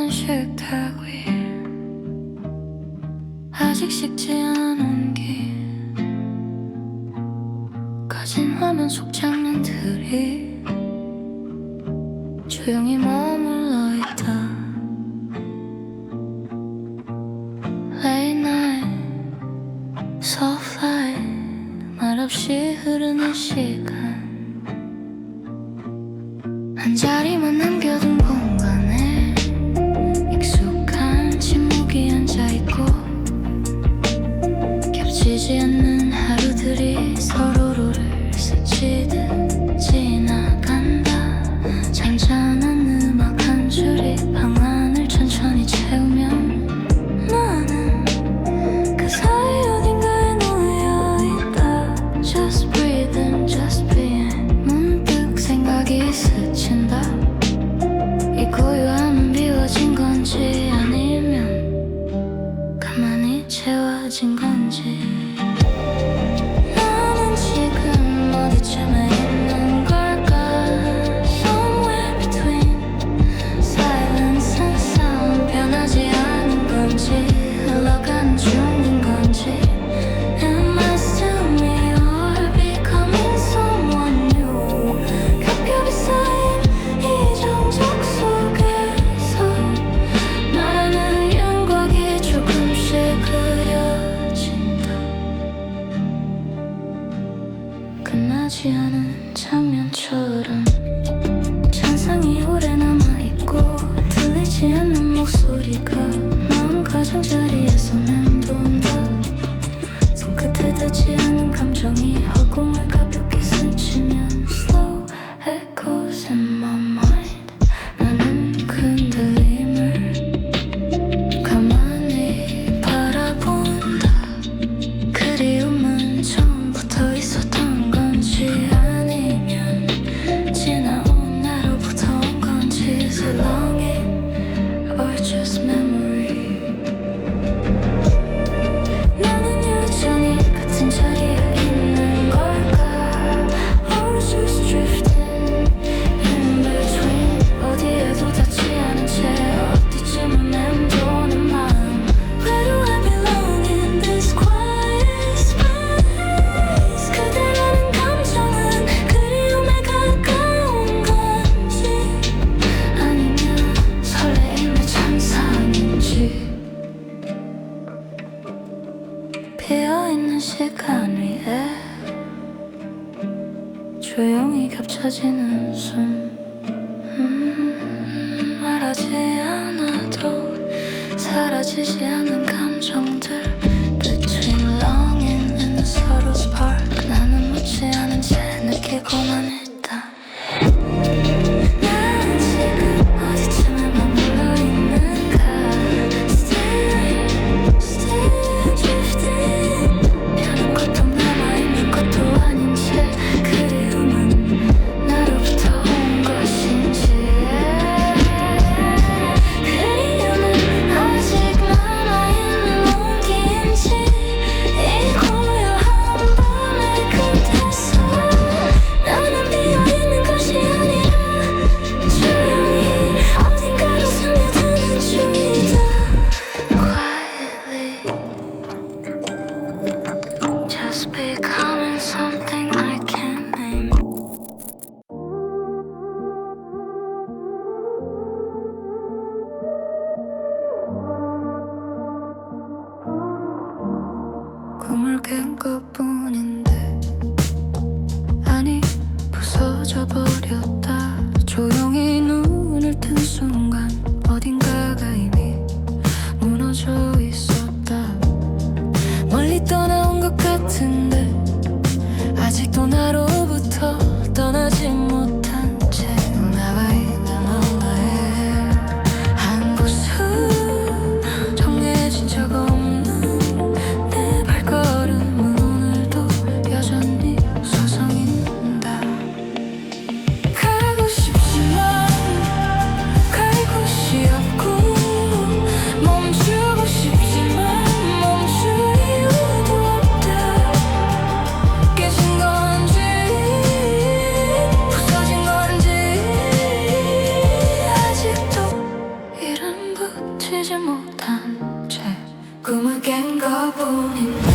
있는 식탁 위 아직 식지 않은 온기 꺼진 화면 속 장면들이 조용히 머물러 있다. Late night, soft light 말없이 흐르는 시간 한 자리만 남겨둔 공간에 익숙한 침묵이 앉아있고 겹치지 않는 하루들이 서로를 스치듯 지나간다. 잔잔한 음악 한 줄이 방 안을 천천히 채우면 나는 그 사이 어딘가에 놓여있다. Just breathing, just being 문득 생각이 스친다. 이 고요함은 비워진 건지 아니면 가만히 채워진 건지. 나는 지금 어디쯤에 있는 걸까? Somewhere between silence and sound 변하지 않은 건지 흘러가는 중인 건지. Am I still me or becoming someone new? 겹겹이 쌓인 이정적 속에서 나라는 윤곽이 조금씩 그려진다. 끝나지 않은 장면처럼 잔상이 오래 남아있고 들리지 않는 목소리가 마음 가장자리에서 맴돈다. 손끝에 닿지 않은 감정이 허공을 가볍게 스치면 Slow echoes in my mind. 나는 그 흔들림을 가만히 바라본다. 그리움은 처음부터 있었던 건지 아니면 지나온 나로부터 온 건지. Is it longing or just memory? 나는 여전히 같은 자리에 있는 걸까? Or just drifting in between 어디에도 닿지 않은 채 어디쯤은 맴도는 마음. Where do I belong in this quiet space? 그대라는 감정은 그리움에 가까운 건지 아니면 설레임의 찬상인지. 비어있는 시간 위에 조용히 겹쳐지는 숨. 말하지 않아도 사라지지 않는 감정들. Between longing and the subtle spark 나는 묻지 않은 채 느끼고만 있다. 난 지금 어디쯤에 머물러 있는가? Still drifting 변한 것도 남아있는 것도 아닌 채 그리움은 나로부터 온 것인지. 그리움은 아직 남아있는 온기인지. 이 고요한 밤의 끝에서 나는 비어있는 것이 아니라 조용히 어딘가로 스며드는 중이다. Quietly just becoming something I can't name. 꿈을 깬 것뿐인데 아니 부서져 버렸다. 조용히 눈을 뜬 순간 어딘가가 이미 무너져 있었다. 멀리 떠나온 것 같은데 아직도 나로부터 떠나지 못한 채 나가 있는 너의 한 곳은 정해진 적 없는 내 발걸음은 오늘도 깨지 못한 채 꿈을 깬 것뿐인데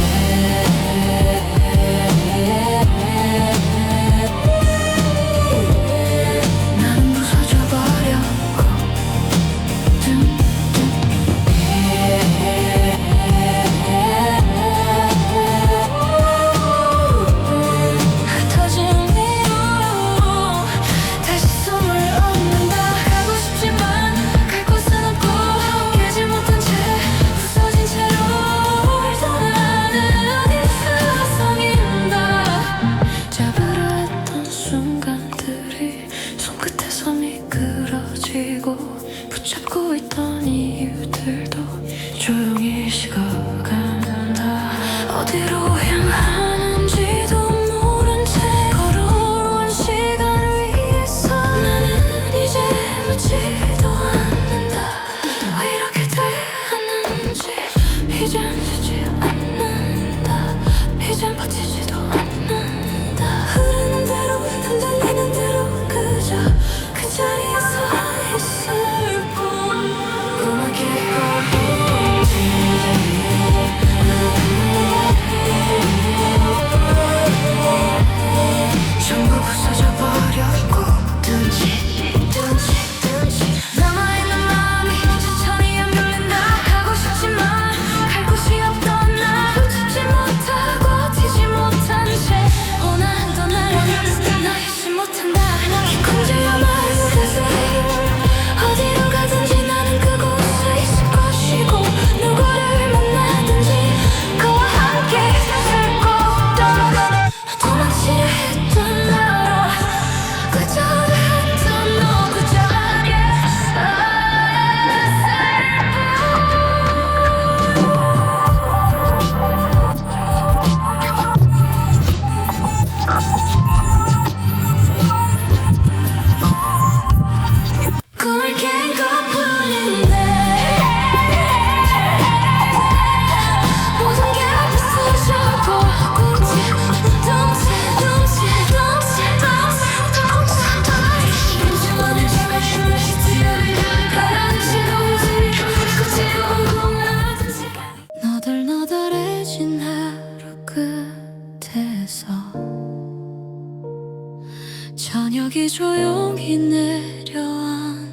나는 부서져 버렸고 흩어진 위로 다시 숨을 얻는다. 가고 싶지만 갈 곳은 없고 깨지 못한 채 부서진 채로 떠나는 어디서 성인다. 잡으려 했던 순간들이 손끝에서 미끄러지고 붙잡고 있던 이유들도 조용히 식어간다. 어디로 향하는지도 모른 채 걸어온 시간 위에서 나는 이제 묻지도 않는다. 왜 이렇게 되었는지 이젠 되지 않는다. 이젠 버티지도 않는다. 흐르는 대로 흔들리는 대로 그저 그 자리에서 있을 뿐. 꿈을 깨고 전부 부서져 버렸고 둔치 남아있는 마음이 천천히 안 열린다. 가고 싶지만 갈 곳이 없던 날 붙잡지 못하고 튀지 못한 채 원한던 날 잊지 못한다. 이 꿈지어 마른 그새 어디로 가든지 나는 그곳에 있을 것이고 누구를 만나든지 그와 함께 살고 도망치려 했던 나로 그저 했던 너 그 자리에서 꿈을 깬 것뿐인데 모든 게 부서져버리고 눈치만을 잡아주는 시티를 가라앉히고 운동하던 시간 너덜너덜해진 하루 끝에서 저녁이 조용히 내려앉고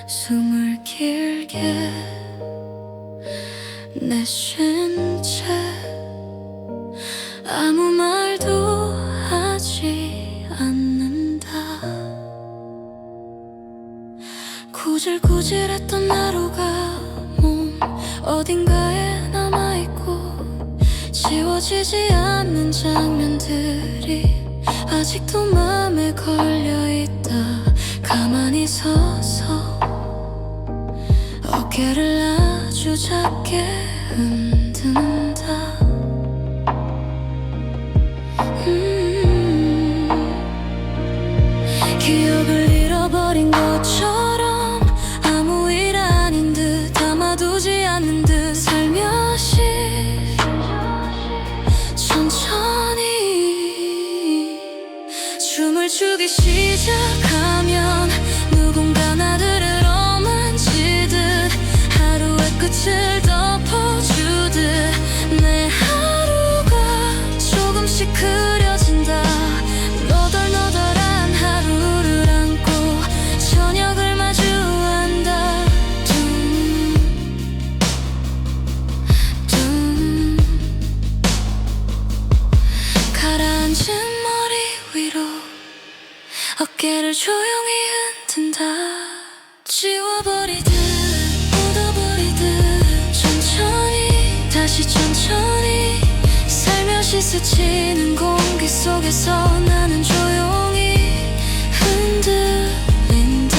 숨을 길게 내쉰 채 아무 말도 하지 않는다. 구질구질했던 하루가 몸 어딘가에 남아있고 지워지지 않는 장면들이 아직도 맘에 걸려있다. 가만히 서서 어깨를 아주 작게 흔든다. 기억을 잃어버린 것처럼 아무 일 아닌 듯 담아두지 않는 듯 살며시 천천히 춤을 추기 시작하면 누군가 나들을 어만지듯 하루의 끝을 덮어주듯 내 하루가 조금씩 그려진다. 너덜너덜한 하루를 안고 저녁을 마주한다. 가라앉은 머리 위로 어깨를 조용히 흔든다. 지워버리듯 묻어버리듯 천천히 다시 천천히 살며시 스치는 공기 속에서 나는 조용히 흔들린다.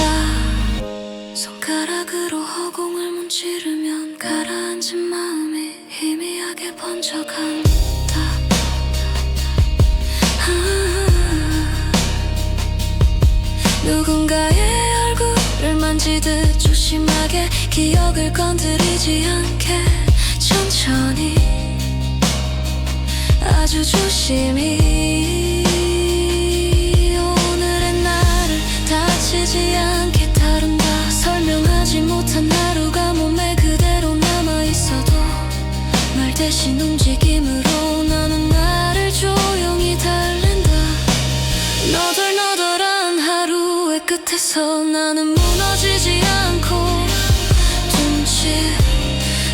손가락으로 허공을 문지르면 가라앉은 마음이 희미하게 번져간다. 누군가의 얼굴을 만지듯 조심하게 기억을 건드리지 않게 천천히 아주 조심히 오늘의 나를 다치지 않게 다룬다. 끝에서 나는 무너지지 않고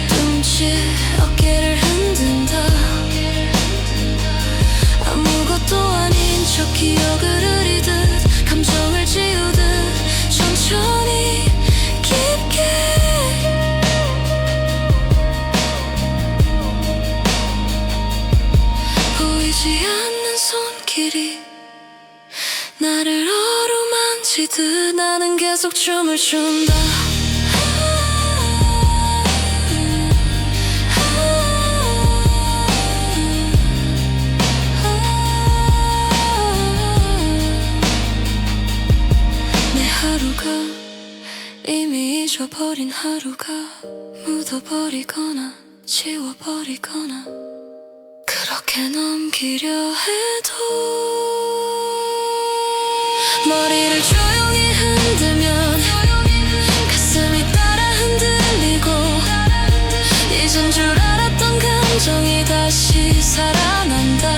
둠칫 어깨를 흔든다. 아무것도 아닌 척 기억을 흐리듯 감정을 지우듯 천천히 깊게 보이지 않는 손길이 나를 어루만지듯 나는 계속 춤을 춘다. 내 하루가 이미 잊어버린 하루가 묻어버리거나 지워버리거나 그렇게 넘기려 해도 머리를 조용히 흔들면 가슴이 따라 흔들리고 잊은 줄 알았던 감정이 다시 살아난다.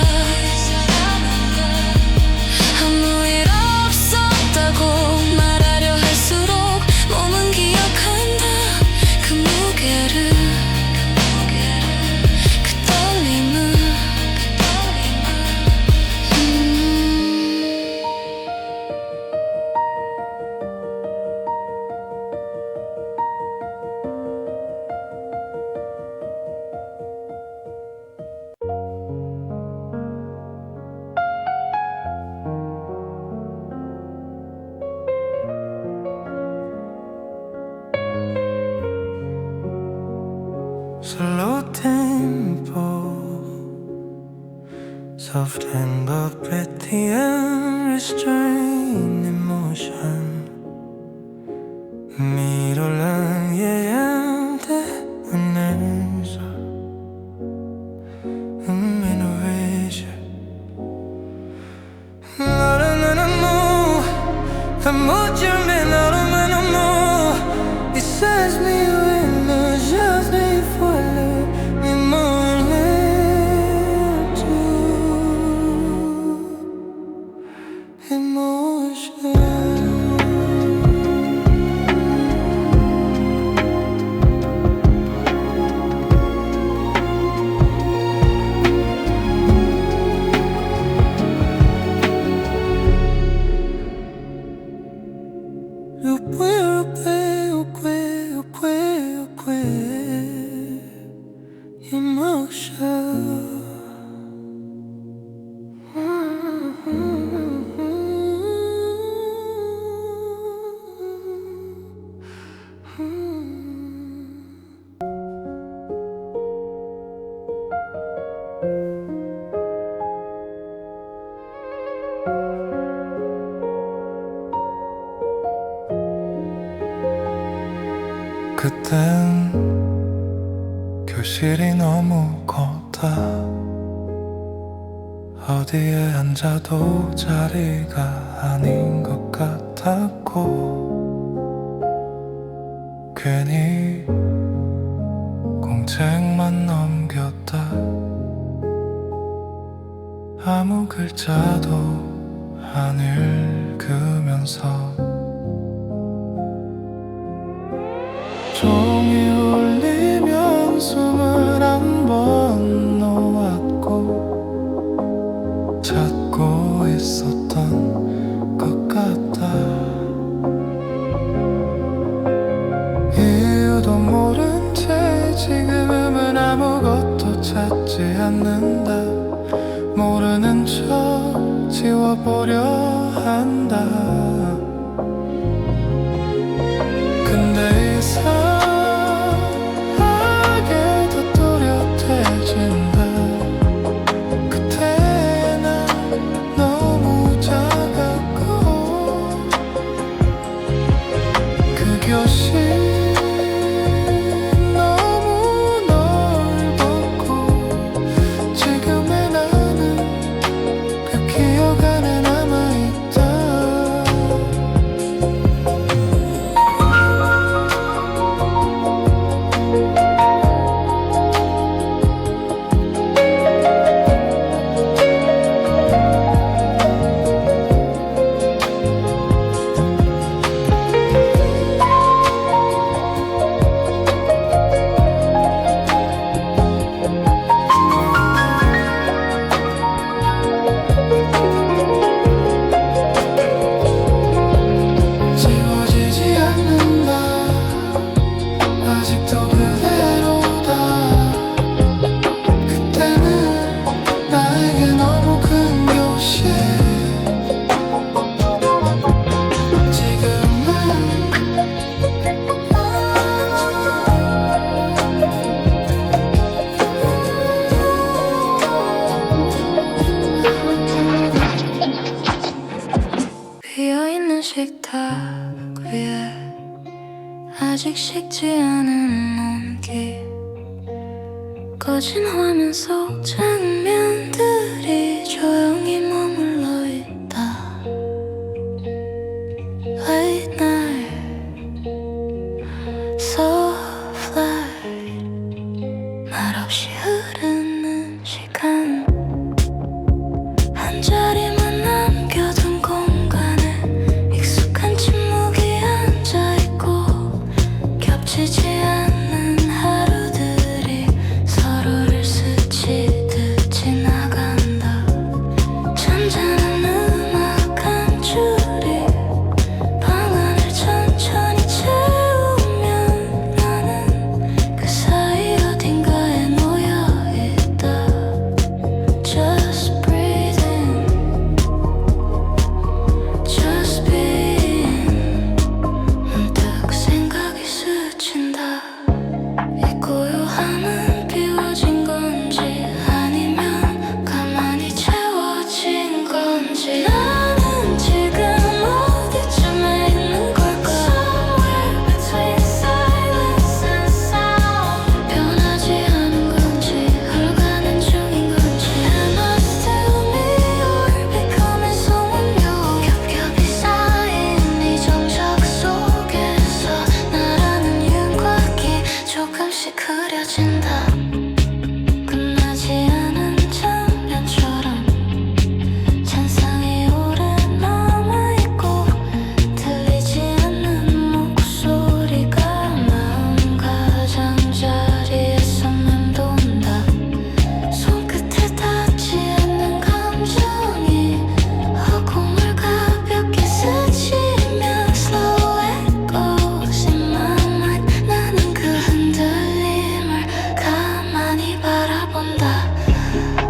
아무 일 없었다고 말하려 할수록 몸은 기억한다. 그 무게를 그 떨림을 Slow tempo, soft and but pretty and restrained emotion. 미로랑 얘한테 보내서 innovation. 너는 뭐 아무쯤에 너는 뭐 It says me when the just need for love me more than to emotion. 그땐 교실이 너무 컸다. 어디에 앉아도 자리가 아닌 것 같았고 괜히 공책만 넘겼다. 아무 글자도 안 읽으면서 종이 울리면 숨을 한 번 놓았고 찾고 있었던 것 같다. 이유도 모른 채 지금은 아무것도 찾지 않는다. 모르는 척 지워보려 한다. 근데 이상하게 더 또렷해진다. 그때 난 너무 작았고 그 교실 너무 넓었고 지금의 나는 그 기억 안에 남아있다. 아직 식지 않은 온기 꺼진 화면 속 장면들이 조용히 머물러 있다. Late night, soft light, 말없이 흐르는 시간 한 자리만 남겨둔 공간에 익숙한 침묵이 앉아있고 겹치지 않는 하루들이 서로를 스치듯 지나간다. 잔잔한 음악 한 줄이 방 안을 천천히 채우면 나는 그 사이 어딘가에 놓여있다. Just breathing, just being. 문득 생각이 스친다. 이 고요함은 비워진 건지 아니면 가만히 채워진 건지 나는 지금 어디쯤에 있는 걸까? Somewhere between silence and sound. 변하지 않은 건지 흘러가는 중인 건지 Am I still me or becoming someone new? 겹겹이 쌓인 이 정적 속에서 나라는 윤곽이 조금씩 그려진다. 끝나지 않은 장면처럼 잔상이 오래 남아있고 들리지 않는 목소리가 마음 가장자리에서 맴돈다. 손끝에 닿지 않는 감정이 허공을 가볍게 스치며 slow echoes in my mind. 나는 그 흔들림을 가만히 바라본다.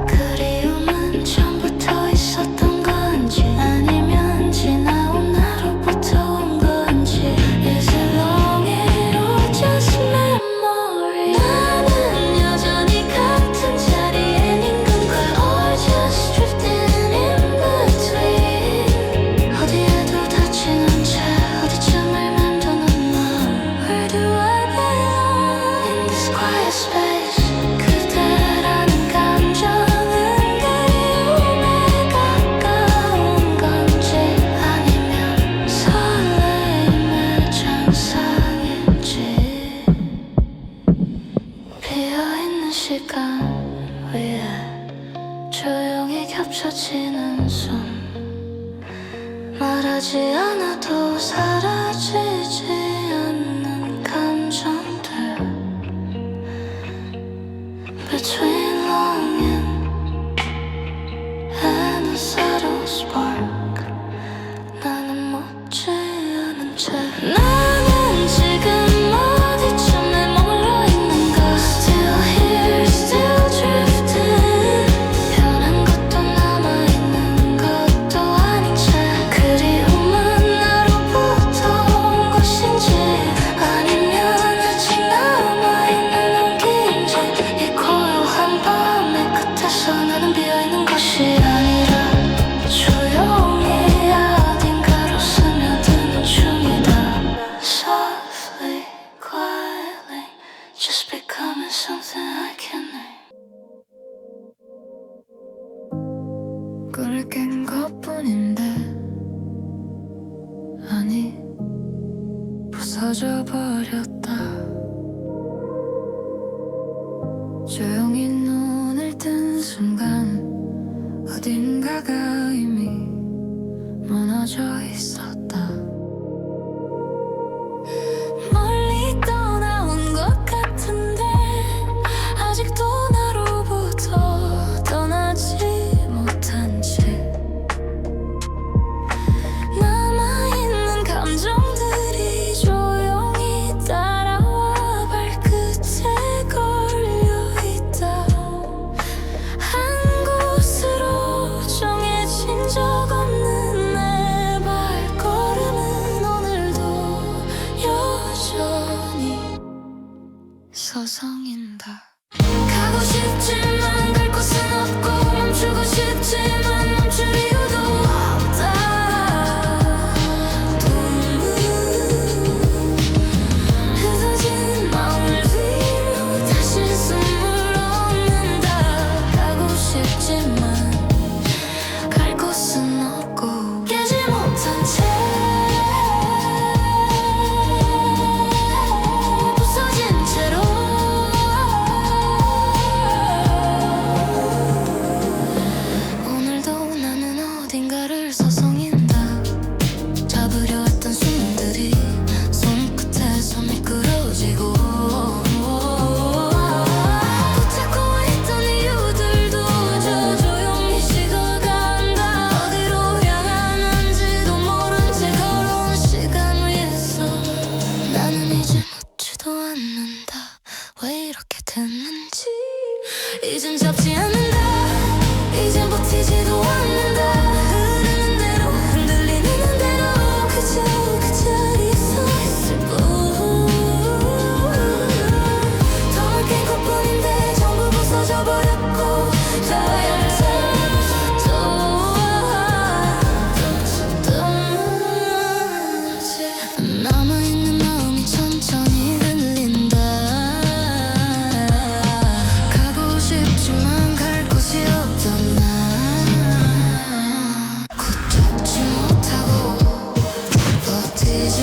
그리움은 처음부터 있었던 건지 아니면 지나온 나로부터 온 건지 Is it longing or just memory? 나는 여전히 같은 자리에 있는 건가 Or just drifting in between. 어디에도 닿지 않은 채 어디쯤을 맴도는 너 Where do I belong in this quiet space? 그대라는 감정은 그리움에 가까운 건지 아니면 설레임의 잔상인지 비어있는 시간 위에 조용히 겹쳐지는 숨 말하지 않아도 사라지지 않는 감정들 Between longing and a subtle spark 나는 묻지 않은 채 나는 지금 어디쯤에 머물러 있는가 Still here, still drifting. 변한 것도 남아있는 것도 아닌 채 그리움은 나로부터 온 것인지 아니면 아직 남아있는 온기인지 이 고요한 밤의 끝에서 나는 비어있는 것이 아니라 조용히 어딘가로 스며드는 중이다. Softly, quietly, just becoming something I can't name. 꿀을 깬 것뿐인데 아니 부서져 버렸다. 조용히 눈을 뜬 순간 어딘가가 이미 무너져 있었다. 멀리 떠나온 것 같은데 아직도 나로부터 떠나지 못한 채 남아있는 감정들이 조용히 따라와 발끝에 걸려있다. 한 곳으로 정해진 적 없는 내 발걸음은 오늘도 여전히 서성인다. 가고 싶지만 갈 곳은 없고 멈추고 싶지만 멈출 이유도 없다.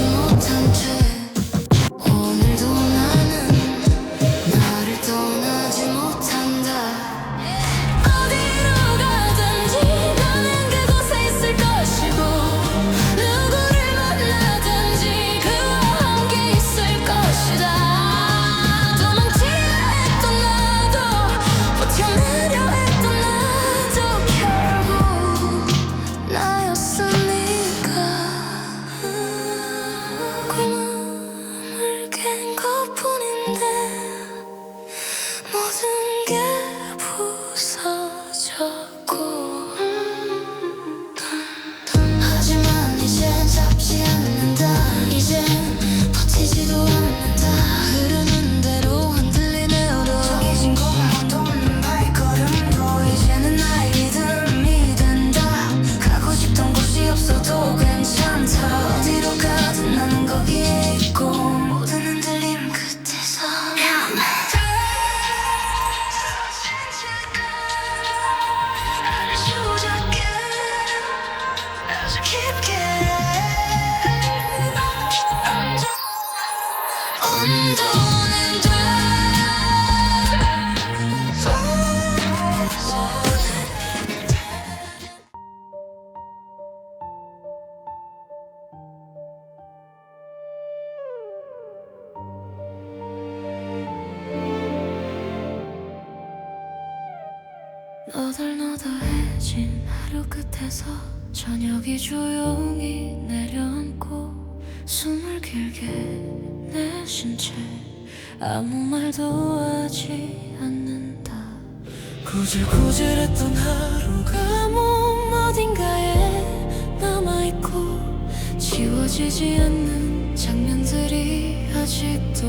못한 채 오늘도 나는 나를 떠나지 못한다. 어디로 가든지 나는 그곳에 있을 것이고 누구를 만나든지 그와 함께 있을 것이다. 도망치려 했던 나도 버텨내려 했던 나도 결국 나였으니까. 꿈을 깬 것뿐인데 모든 게 부서졌고 하지만 이젠 잡지 않는다. 이젠 버티지도 않는다. 흐르는 대로 흔들리네 오로 정해진 공원도 없는 발걸음도 이제는 나의 믿음이 된다. 가고 싶던 곳이 없어도 괜찮다. 어디로 가든 나는 거기에 있고 모든 흔들림 끝에서 조작해 아주 깊게 온도는 돼. 너덜너덜해진 하루 끝에서 저녁이 조용히 내려앉고 숨을 길게 내쉰 채 아무 말도 하지 않는다. 구질구질했던 하루가 몸 어딘가에 남아있고 지워지지 않는 장면들이 아직도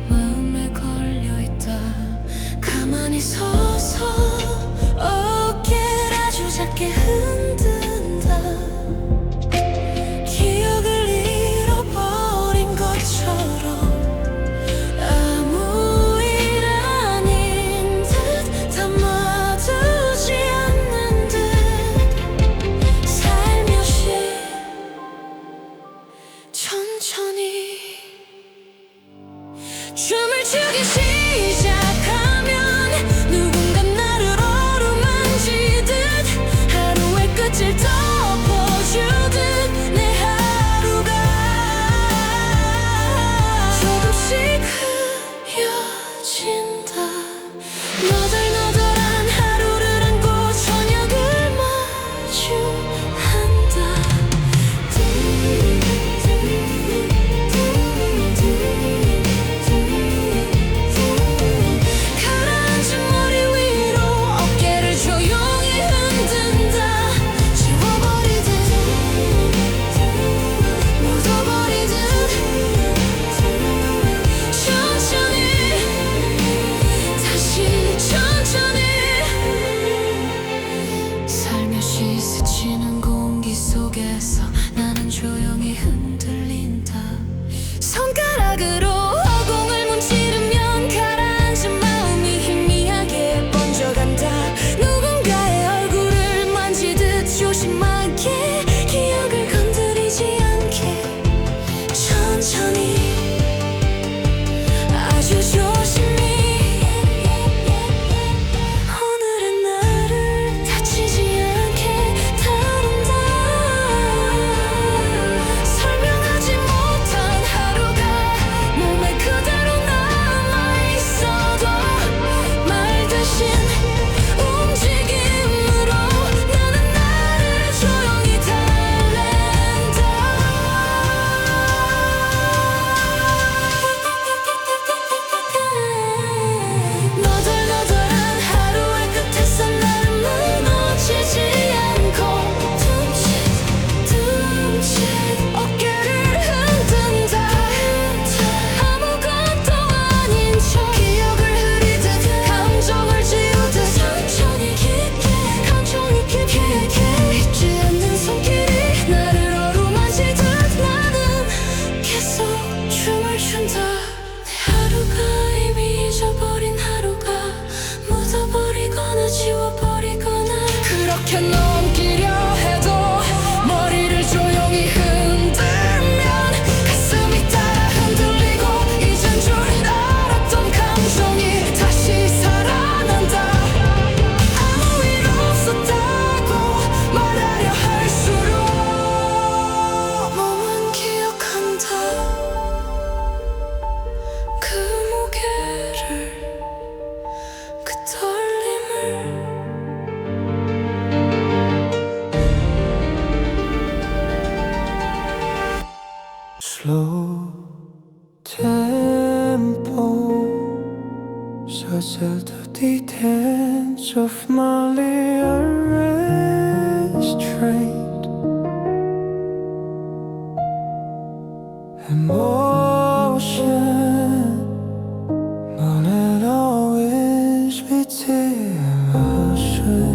마음에 걸려있다. 가만히 서서 어깨를 아주 작게 흔든다. 기억을 잃어버린 것처럼 아무 일 아닌 듯 담아두지 않는 듯 살며시 천천히 춤을 추기 시작하면 누군가 나를 어루만지듯 하루의 끝을 덮어주듯 내 하루가 조금씩 흐려진다. 너덜너덜한 하루를 안고 저녁을 마주한다. 가라앉은 머리 위로 어깨를 조용히 흔든다. 지워버리듯 묻어버리듯 천천히 다시 천천히 살며시 스치는 공기 속에서 나는 조용히 흔들린다. 손가락으로 허공을 문지르면 가라앉은 마음이 희미하게 번져간다. 누군가의 얼굴을 만지듯 조심하게 기억을 건드리지 않게 천천히 아주 조심히 오늘의 나를 다치지 않게 다룬다. 설명하지 못한 하루가 몸에 그대로 남아있어도 말 대신 움직임으로 나는 나를 조용히 달랜다. tempo so till the dance of Molly restrained emotion but it always be emotion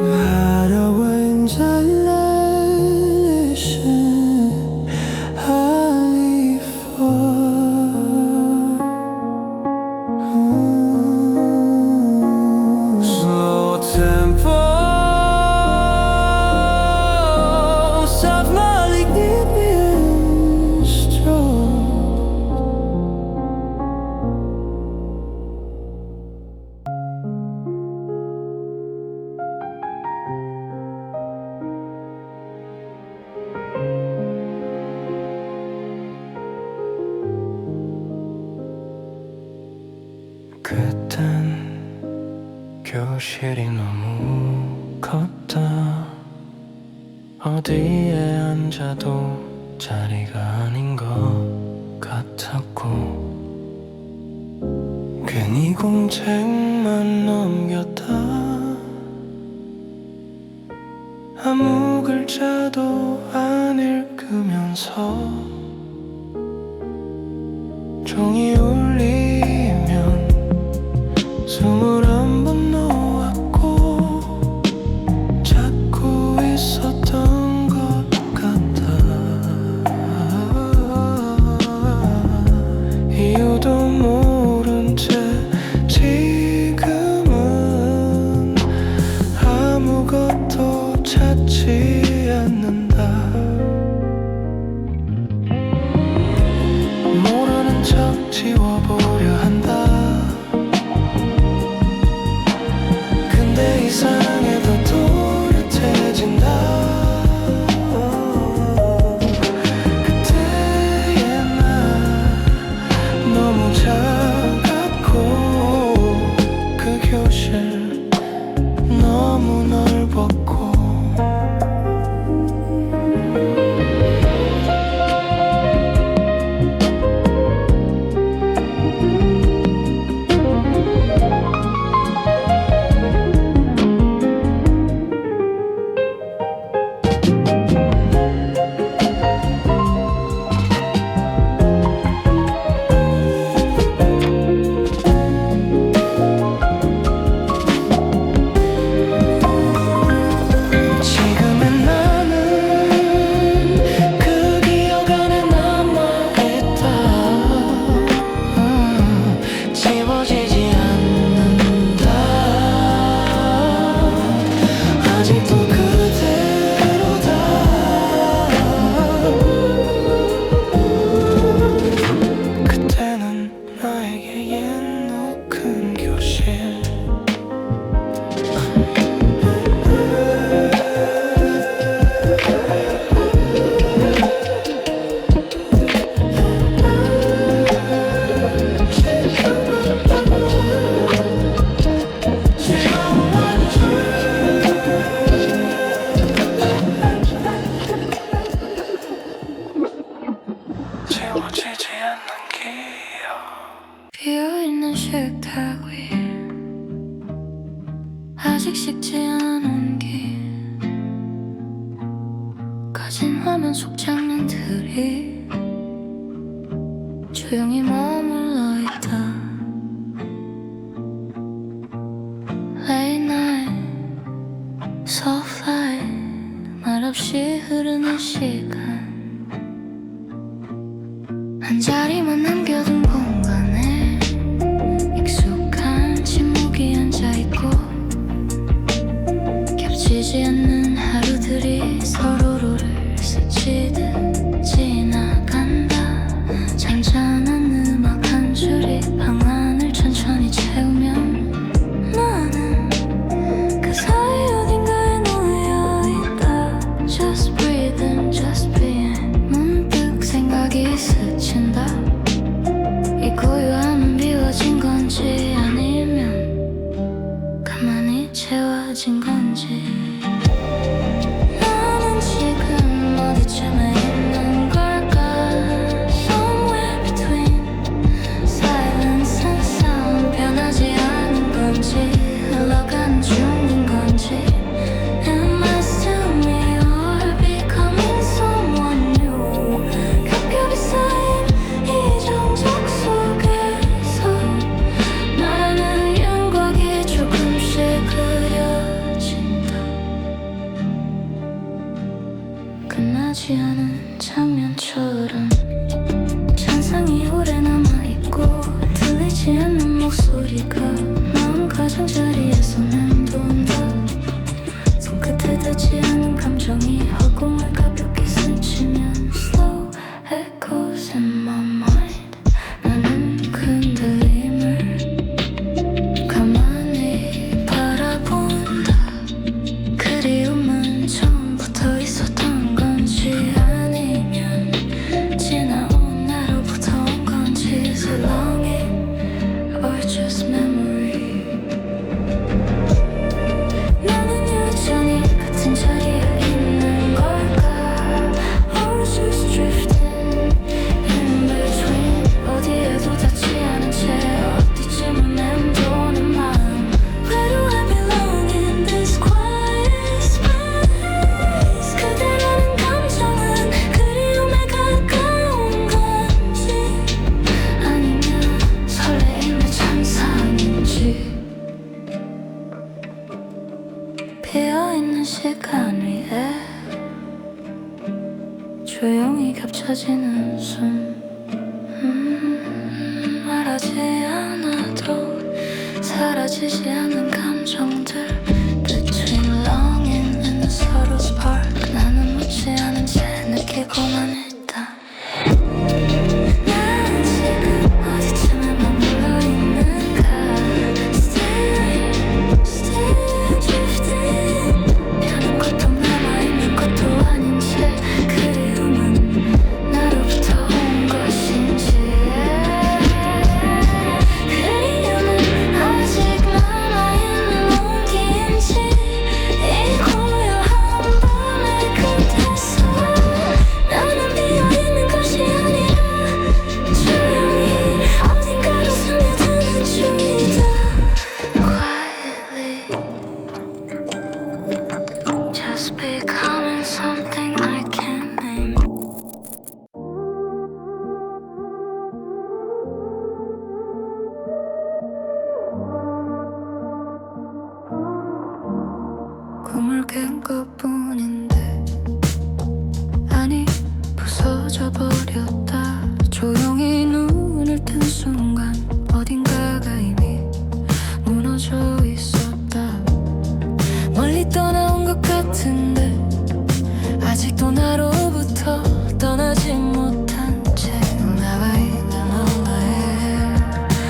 마라 완전한 I fall slow tempo of my lignian stroke 그땐 교실이 너무 컸다 어디에 앉아도 자리가 아닌 것 같았고 괜히 공책만 넘겼다 아무 글자도 안 읽으면서 종이 울리면 21번 놓았고 찾고 있었던 것 같아 이유도 모른 채 지금은 아무것도 찾지 않는다 모르는 척 지워보려 한다 근데 이상하게 더 또렷해진다 그때의 나 너무 작았고 그 교실 너무 넓었고 지금의 나는 그 기억 안에 남아있다 지워지지 않는다 아직도 그대로다 그때는 나에게 옛노 큰 교실 지워지지 않는 기억 비어있는 식탁 위 아직 식지 않은 온기 꺼진 화면 속 장면들이 조용히 머물러 있다 Late night, soft light 말없이 흐르는 시간 한 자리만 남겨둔 공간에 익숙한 침묵이 앉아있고 겹치지 않는 하루들이 서로를 스치듯 지나간다 잔잔한 음악 한 줄이 방 안을 천천히 채우면 나는 그 사이 어딘가에 놓여있다 Just breathing, just being 변하지 않은 장면처럼 잔상이 오래 남아있고 들리지 않는 목소리가 마음 가장자리에서 맴돈다. 손끝에 닿지 않은 감정이 허공을 가볍게 스치면 Slow echoes in my mind. 나는 흔들림을 가만히 바라본다. 그리움은 처음부터 있었던 건지 아니면 지나온 나로부터 온 건지 Is it longing or just memory? 나는 여전히 같은 자리에 있는 걸까? Or just drifting in between? 어디에도 닿지 않은 채 어디쯤은 맴도는 마음. Where do I belong in this quiet space? 그대라는 감정은 그리움에 가까운 건지 아니면 설레임의 찬상인지. 비어있는 시간 위에 조용히 겹쳐지는 숨. 말하지 않아도 사라지지 않는 감정들. Between longing and the subtle spark. 나는 묻지 않은 채 느끼고만 있다. 난 지금 어디쯤에 머물러 있는가? Still drifting. 변한 것도 남아있는 것도 아닌 채 그리움은 나로부터 온 것인지. 그리움은 아직 남아있는 온기인지. 이 고요한 밤의 끝에서 나는 비어있는 것이 아니라 조용히 어딘가로 스며드는 중이다. Quietly just becoming something I can't name. 꿈을 깬 것뿐인데 아니 부서져 버렸다. 조용히 눈을 뜬 순간 어딘가가 이미 무너져 있었다. 멀리 떠나온 것 같은데 아직도 나로부터 떠나지 못한 채 나와 있는 너의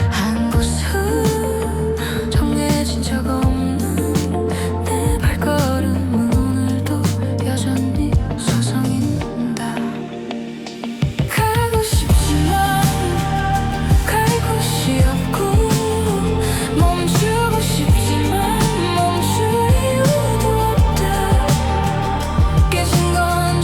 한 곳은 정해진 적 없는 내 발걸음은 오늘도 여전히 서성인다. 가고 싶지만 갈 곳이 없고 멈추고 싶지만 멈출 이유도 없다. 깨진 건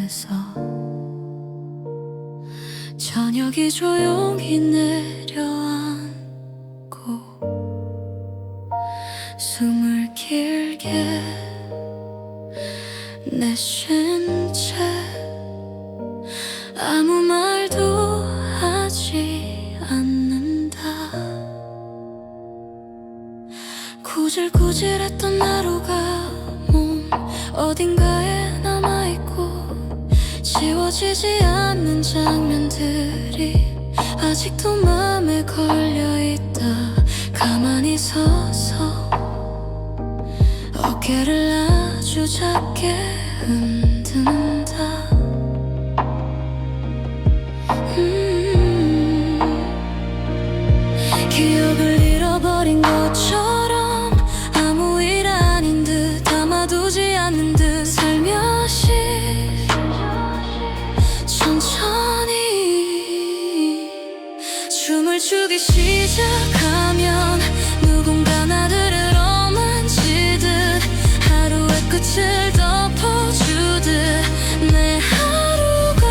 끝에서 저녁이 조용히 내려앉고 숨을 길게 내쉰 채 아무 말도 하지 않는다. 구질구질했던 하루가 몸 어딘가에 남아있고 지워지지 않는 장면들이 아직도 맘에 걸려있다. 가만히 서서 어깨를 아주 작게 흔든다. 기억을 잃어버린 것처럼 아무 일 아닌 듯 담아두지 않는 듯 살며시 천천히 춤을 추기 시작하면 누군가 나들을 어만지듯 하루의 끝을 덮어주듯 내 하루가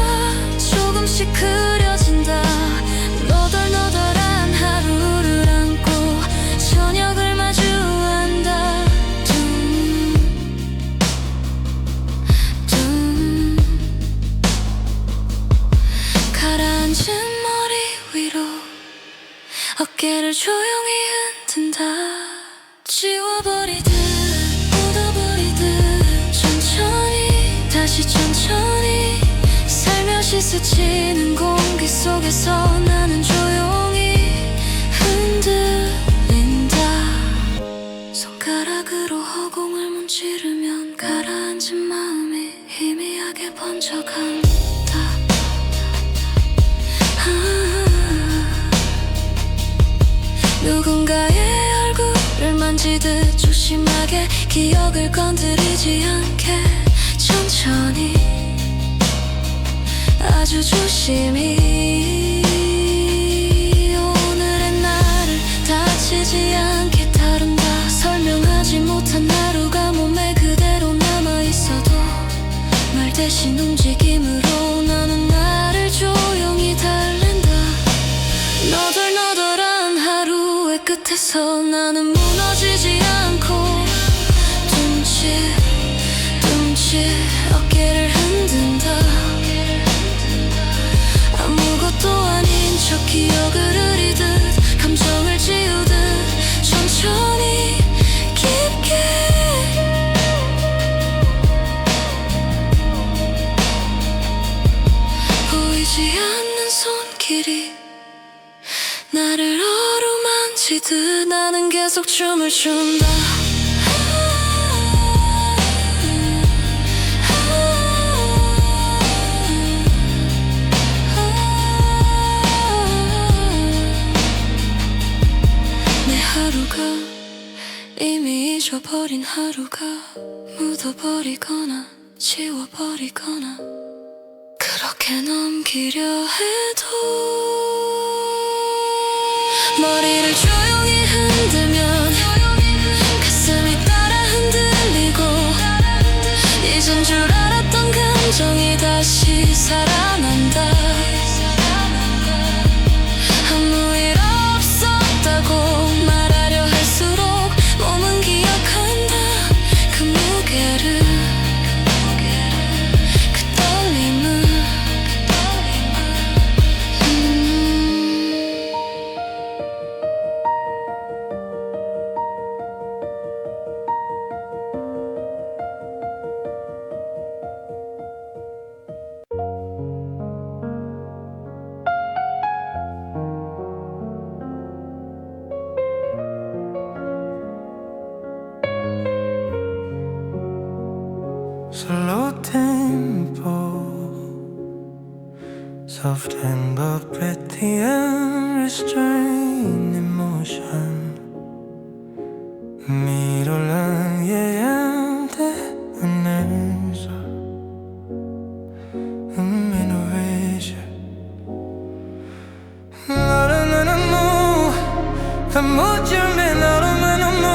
조금씩 그려진다. 너덜너덜한 하루를 안고 저녁을 마주한다. 둥둥 가라앉은 머리 위로 어깨를 조용히 흔든다. 지워버리듯 묻어버리듯 천천히 다시 천천히 살며시 스치는 공기 속에서 나는 조용히 흔들린다. 손가락으로 허공을 문지르면 가라앉은 마음이 희미하게 번져간다. 누군가의 얼굴을 만지듯 조심하게 기억을 건드리지 않게 천천히 아주 조심히 오늘의 나를 다치지 않게 다룬다. 설명하지 못한 하루가 몸에 그대로 남아있어도 말 대신 움직임으로 나는 나를 조용히 달랜다. 너덜너덜한 하루의 끝에서 나는 무너지지 않고 둠칫둠칫 어깨를 흔든다. 아무것도 아닌 척 기억을 흐리듯 감정을 지우듯 천천히 깊게 보이지 않는 손길이 나를 어루만지듯 나는 계속 춤을 춘다. 내 하루가 이미 잊어버린 하루가 묻어버리거나 지워버리거나 그렇게 넘기려 해도 머리를 조용히 흔들면 가슴이 따라 흔들리고 잊은 줄 알았던 감정이 다시 살아난다. 아무 일 없었다고 말하려 할수록 몸은 기억한다. 그 무게를 그 떨림을 Slow tempo, soft and but pretty and restrained emotion. 미로랑 얘한테 안내서 innovation. 너는 뭐 무엇쯤에 너는 뭐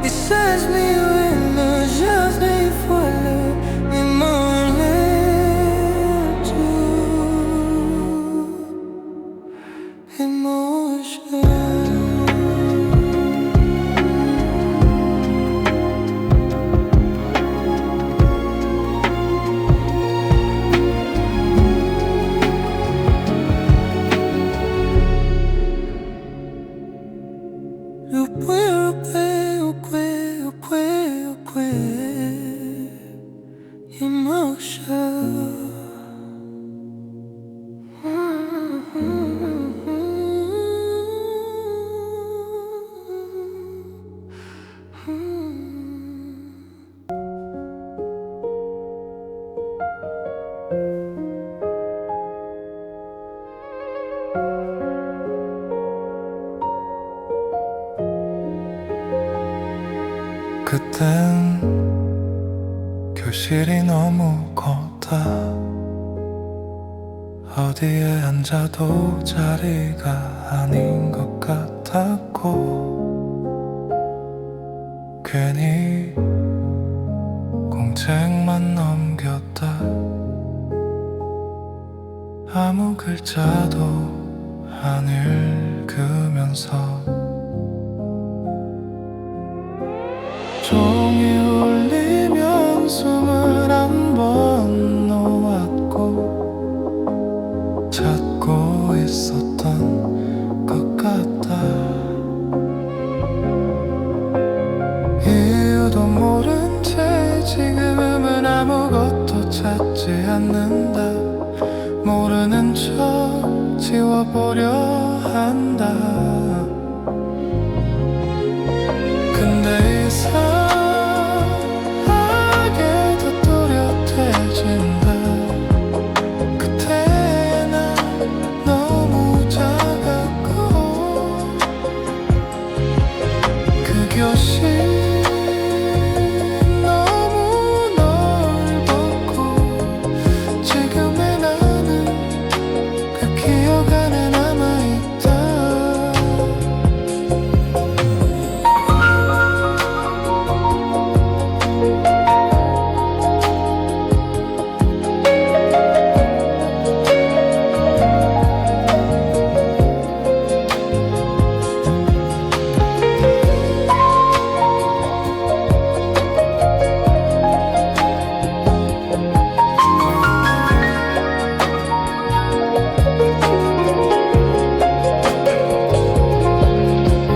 It says me when the just need for love me more. 그땐 교실이 너무 컸다. 어디에 앉아도 자리가 아닌 것 같았고, 괜히 공책만 넘겼다. 아무 글자도 안 읽으면서 종이 울리면 숨을 한 번 놓았고 찾고 있었던 것 같다. 이유도 모른 채 지금은 아무것도 찾지 않는다. 모르는 척 지워보려 한다. 근데 이상하게 더 또렷해진다. 그때 난 너무 작았고 그 교실 너무 넓었고 지금의 나는 그 기억 안에 남아있다.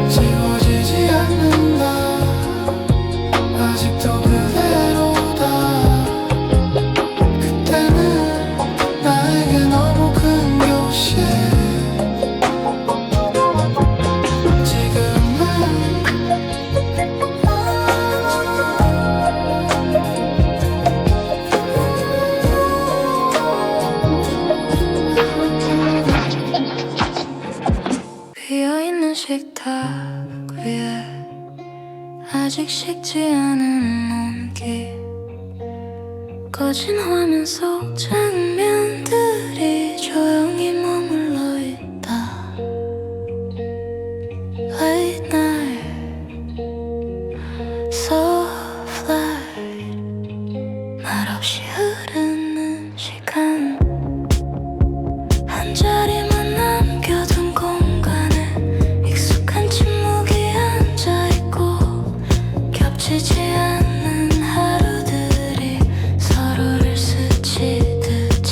지워지지 않는다. 아직도 그대로다. 그때는 나에게 너무 큰 교실, 지금은 비어있는 식탁 위에 아직 식지 않은 온기, 꺼진 화면 속 장면들이 조용히 머물러 있다. Late night, soft light, 말없이 흐르는 시간, 한 자리만 남겨둔 공간에 익숙한 침묵이 앉아있고, 겹치지 않는 하루들이 서로를 스치듯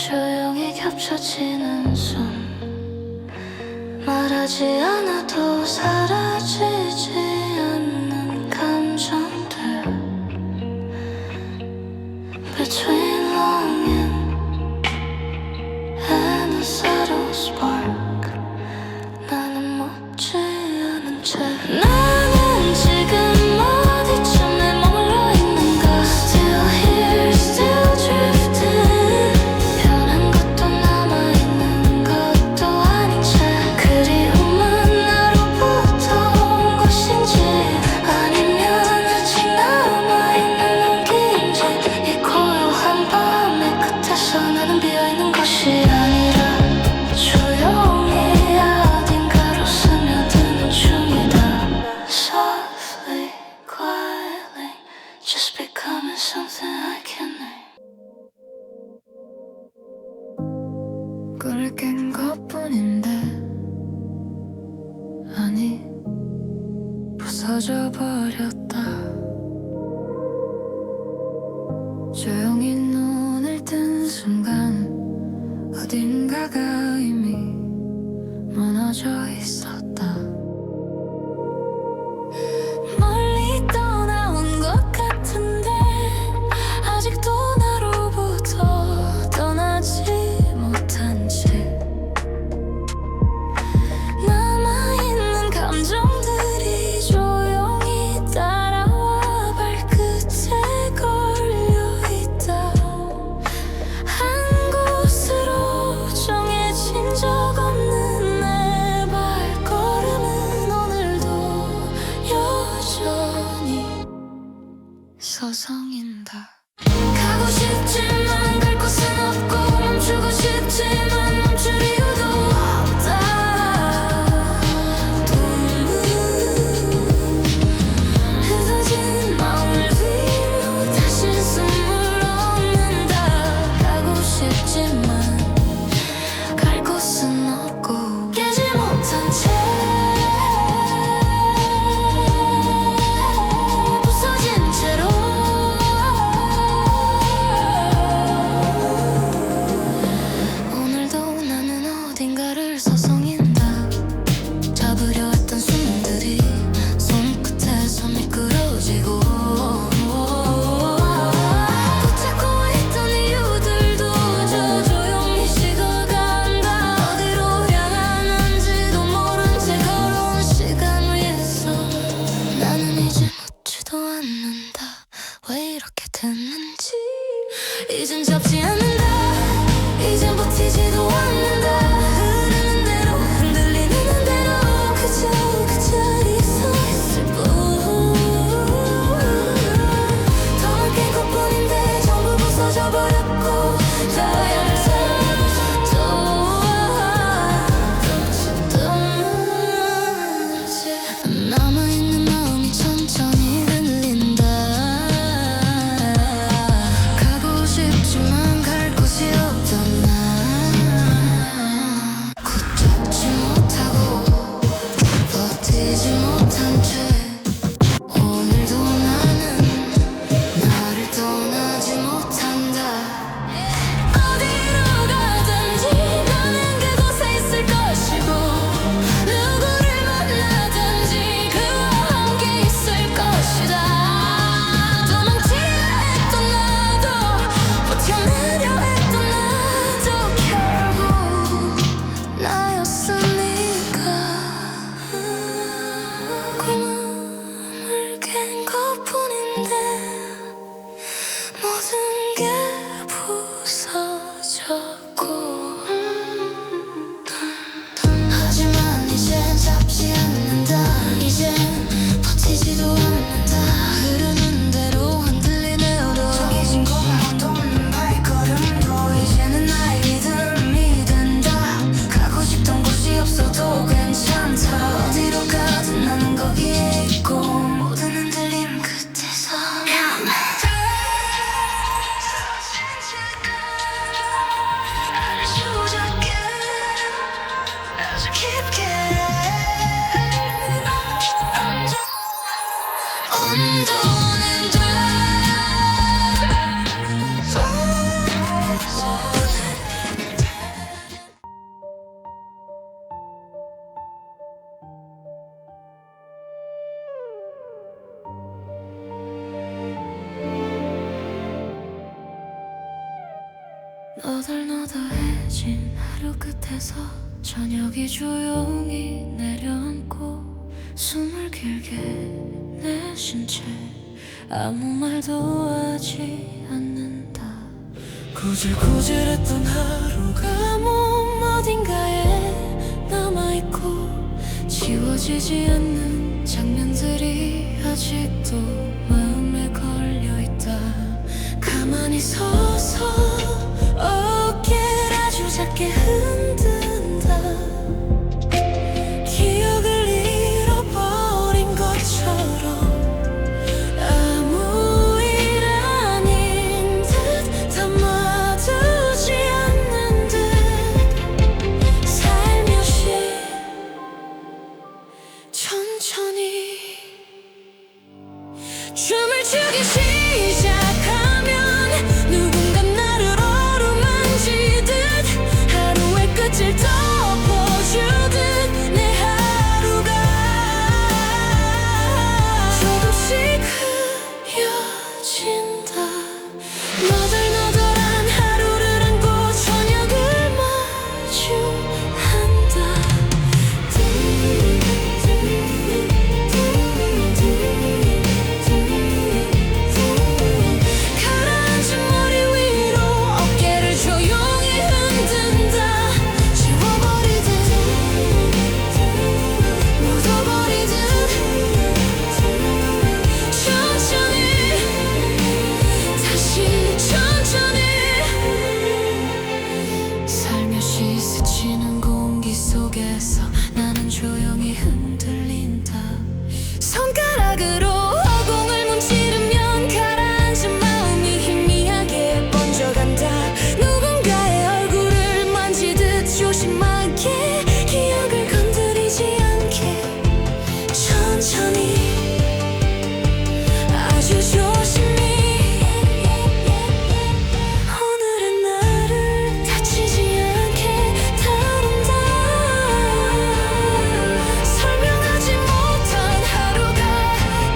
조용히 겹쳐지는 숨 말하지 않아도 사라지지 않는 감정들 Between longing and a subtle spark 나는 묻지 않은 채 나는 지금 어디쯤에 머물러 있는가 Still here, still drifting 변한 것도 남아있는 것도 아닌 채 그리움은 나로부터 온 것인지 아니면 아직 남아있는 온기인지 이 고요한 밤의 끝에서 나는 비어있는 것이 아니라 조용히 어딘가로 스며드는 중이다 Softly, quietly Just becoming something I can't name 꿀을 깬 것뿐인데 아니 부서져 버렸다 조용히 눈을 뜬 순간 어딘가가 이미 무너져 있었다 멀리 떠나온 것 같은데 아직도 나로부터 떠나지 못한 채 남아있는 감정들이 조용히 따라와 발끝에 걸려있다 한 곳으로 정해진 적 없는 내 발걸음은 오늘도 여전히 서성인다 가고 싶지만 갈 곳은 없고 멈추고 싶지만 멈출 이유도 없다 흩어진 마음을 위로 다시 숨을 얻는다 가고 싶지만 갈 곳은 없고 깨지 못한 채 부서진 채로 오늘도 나는 어딘가를 서성인다 잡으려 했던 숨들이 손끝에서 미끄러지고 붙잡고 있던 이유들도 저 조용히 식어간다 어디로 향하는지도 모른 채 걸어온 시간 위에서 나는 이제 묻지도 않는다 왜 이렇게 됐는지 이젠 잡지 않는다 이젠 버티지도 않는다 흐르는 대로 흔들리는 대로 그저 그 자리에 서 있을 뿐 더 깬 것뿐인데 전부 부서져 버렸고 남아있는 마음이 천천히 흔들린다 가고 싶지만 갈 곳이 없던 나 굳잡지 못하고 버티지 못한 채 오늘도 나는 나를 떠나지 못한다 어디로 가든지 나는 그곳에 있을 것이고 누구를 만나든지 그와 함께 있을 것이다 도망치려 했던 나도 버텨내려 했던 나도 결국 나였으니까 꿈을 깬 것뿐인데 모든 게 부서졌고 하지만 이젠 잡지 않는다 이젠 버티지도 않는다 흐르는 대로 흔들리네요도 정해진 것만도 없는 발걸음도 이제는 나의 믿음이 된다 가고 싶던 곳이 없어도 괜찮다 어디로 가든 나는 거기에 있고 모든 흔들림 끝에서 너덜너덜해진 하루 끝에서 저녁이 조용히 내려앉고 숨을 길게 내쉰 채 아무 말도 하지 않는다. 구질구질했던 하루가 몸 어딘가에 남아있고 지워지지 않는 장면들이 아직도 마음에 걸려있다. 가만히 서서 어깨를 아주 작게 흔든다. 기억을 잃어버린 것처럼 아무 일 아닌 듯 담아두지 않는 듯 살며시 천천히 춤을 추기 시작하면 누군가 나를 어루만지듯 하루의 끝을 덮어주듯 내 하루가 조금씩 흐려진다. 너덜너덜한 하루를 안고 저녁을 마주한다. 가라앉은 머리 위로 어깨를 조용히 흔든다. 지워버리듯 묻어버리듯 천천히 다시 천천히 살며시 스치는 공기 속에서 나는 조용히 흔들린다. 손가락으로 허공을 문지르면 가라앉은 마음이 희미하게 번져간다. 누군가의 얼굴을 만지듯 조심하게 기억을 건드리지 않게 천천히 아주 조심히 오늘의 나를 다치지 않게 다룬다. 설명하지 못한 하루가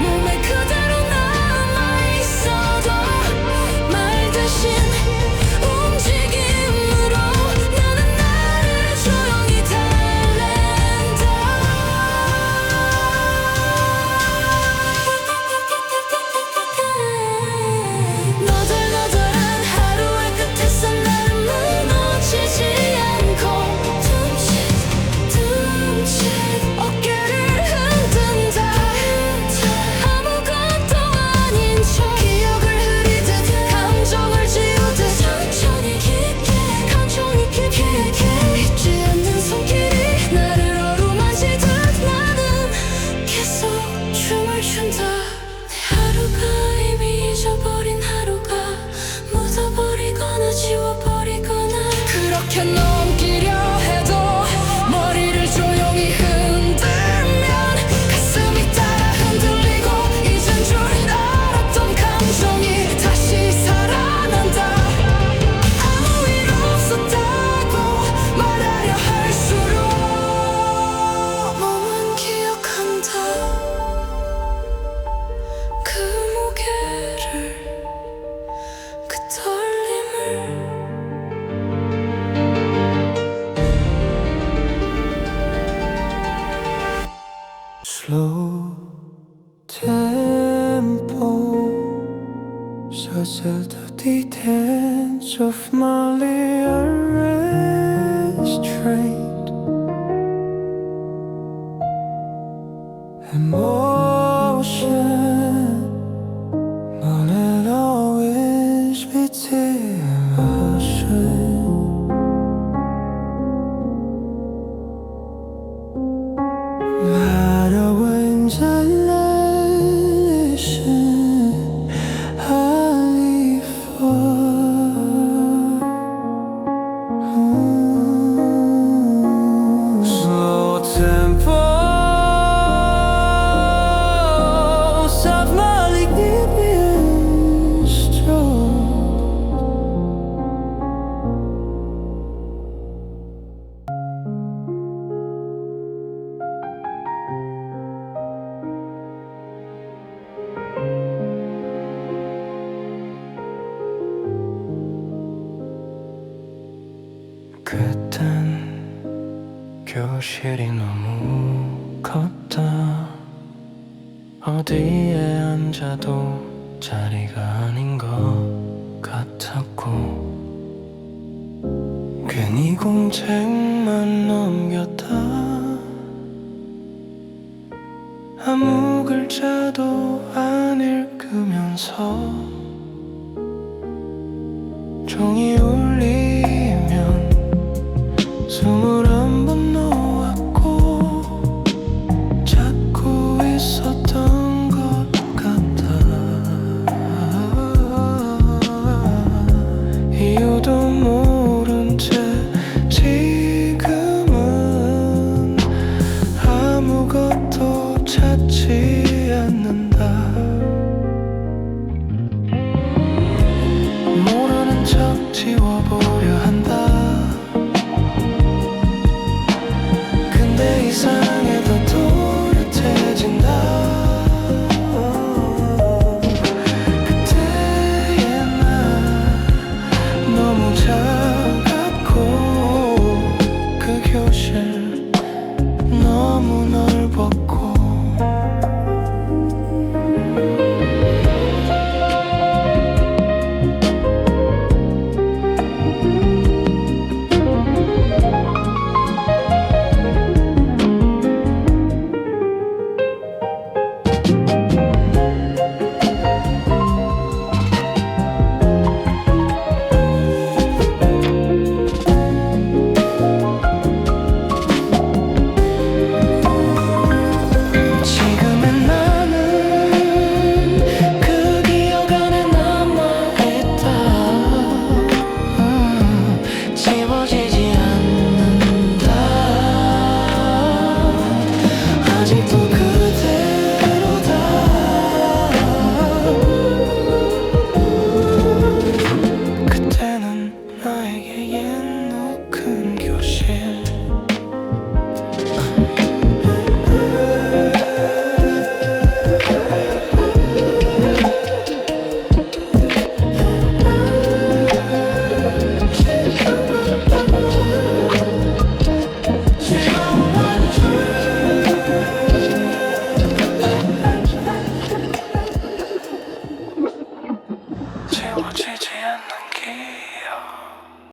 몸에 그대로 남아있어도 말 대신 움직임으로 나는 나를 조용히 달랜다. 너덜너덜한 하루의 끝에서 나는 무너지지 않고 tum칫 어깨를 흔든다. 아무것도 아닌 척 기억을 흐리듯 감정을 지우듯 천천히 깊게 감정이 깊게 잊지 않는 손길이 나를 어루만지듯 나는 계속 춤을 춘다. 내 하루가 이미 잊어버린 하루가 묻어버리거나 지워버리거나 그렇게 넘기려 해도 머리를 조용히 흔들면 가슴이 따라 흔들리고 잊은 줄 알았던 감정이 다시 살아난다. 아무 일 없었다고 말하려 할수록 몸은 기억한다. 그 무게를 그 떨림을 Slow tempo such as the dance of Molly restrained emotion, but it always be emotion. 마려 listen, I fall. Slow tempo of my Libyan stroke. 그땐 교실이 너무 컸다. 어디에 앉아도 자리가 아닌 것 같았고 괜히 공책만 넘겼다. 아무 글자도 안 읽으면서 종이